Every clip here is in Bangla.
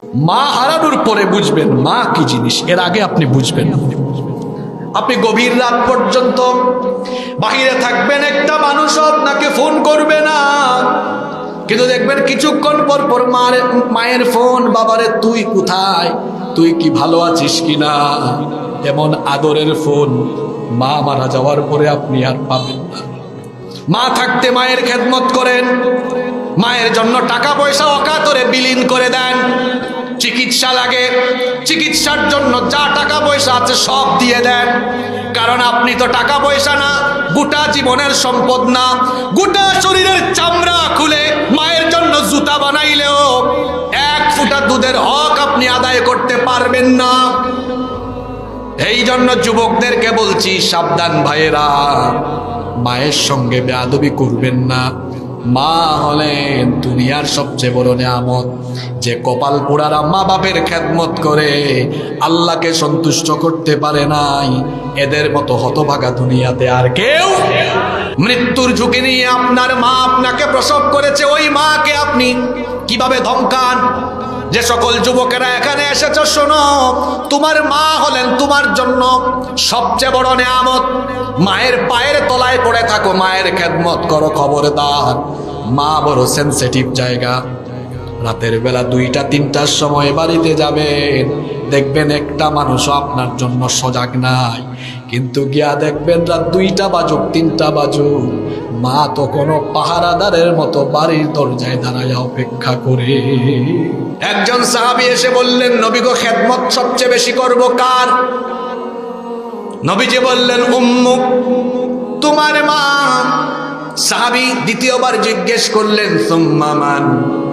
মা হারানোর পরে বুঝবেন মা কি জিনিস, এর আগে আপনি বুঝবেন না। আপনি গভীর রাত পর্যন্ত বাহিরে থাকবেন, একটা মানুষ আপনাকে ফোন করবে না, কিন্তু দেখবেন কিছুক্ষণ পর পর মায়ের ফোন, বাবারে তুই কোথায়, তুই কি ভালো আছিস কিনা। এমন আদরের ফোন মা মারা যাওয়ার পরে আপনি আর পাবেন না। মা থাকতে মায়ের খেদমত করেন, মায়ের জন্য টাকা পয়সা অকাতরে বিলীন করে দেন। চিকিৎসা লাগে, চিকিৎসার জন্য যা টাকা পয়সা আছে সব দিয়ে দেন। কারণ আপনি তো টাকা পয়সা না, গোটা জীবনের সম্পদ না, গোটা শরীরের চামড়া খুলে মায়ের জন্য জুতা বানাইলেও এক ফুটা দুধের হক আপনি আদায় করতে পারবেন না। এই জন্য যুবকদেরকে বলছি, সাবধান ভাইয়েরা, মায়ের সঙ্গে বেয়াদবি করবেন না। মা হলেন দুনিয়ার সবচেয়ে বড় নিয়ামত। যে কপাল পোড়ারা মা বাপের খেদমত করে আল্লাহকে সন্তুষ্ট করতে পারে নাই, এদের মতো হতভাগা দুনিয়াতে আর কেউ। মৃত্যুর ঝুঁকি নিয়ে আপনার মা আপনাকে প্রসব করেছে, ওই মাকে আপনি কিভাবে ধমকান। যে সকল যুবকেরা এখানে এসেছো, শোনো, তোমার মা হলেন তোমার জন্য সবচেয়ে বড় নিয়ামত। মায়ের পায়ের তলায় পড়ে থাকো, মায়ের খেদমত করো। খবরদার, মা বড় সেনসিটিভ জায়গা। রাতের বেলা 2টা-3টার সময় বাড়িতে যাবেন, দেখবেন একটা মানুষও আপনার জন্য সজাগ নাই, কিন্তু গিয়া দেখবেন রাত 2টা বাজুক 3টা বাজুক, মা তো কোনো পাহারাদারের মতো বাড়ির দরজায় দাঁড়ায় অপেক্ষা করে। একজন সাহাবী এসে বললেন, নবী গো, খেদমত সবচেয়ে বেশি করব কার? নবীজি বললেন, উম্মুক, তোমার মা। সাহাবী দ্বিতীয়বার জিজ্ঞেস করলেন, সুম্মা মান,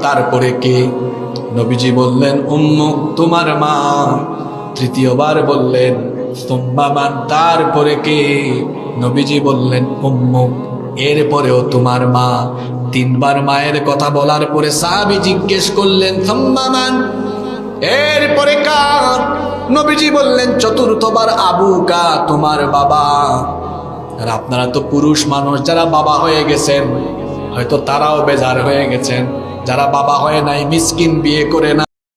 তারপরে কে? নবীজি বললেন, উম্মুক, তোমার মা। তৃতীয়বার বললেন, সুম্মা মান, তারপরে কে? নবীজি বললেন, উম্মুক, এরপরেও তোমার মা। 3বার মায়ের কথা বলার পরে সাহাবী জিজ্ঞেস করলেন, সুম্মা মান, এরপরে কার? নবীজি বললেন, চতুর্থবার আবুকা, তোমার বাবা। আর আপনারা তো পুরুষ মানুষ, যারা বাবা হয়ে গেছেন হয়তো তারাও বেজার হয়ে গেছেন, যারা বাবা হয় নাই, মিসকিন বিয়ে করে না।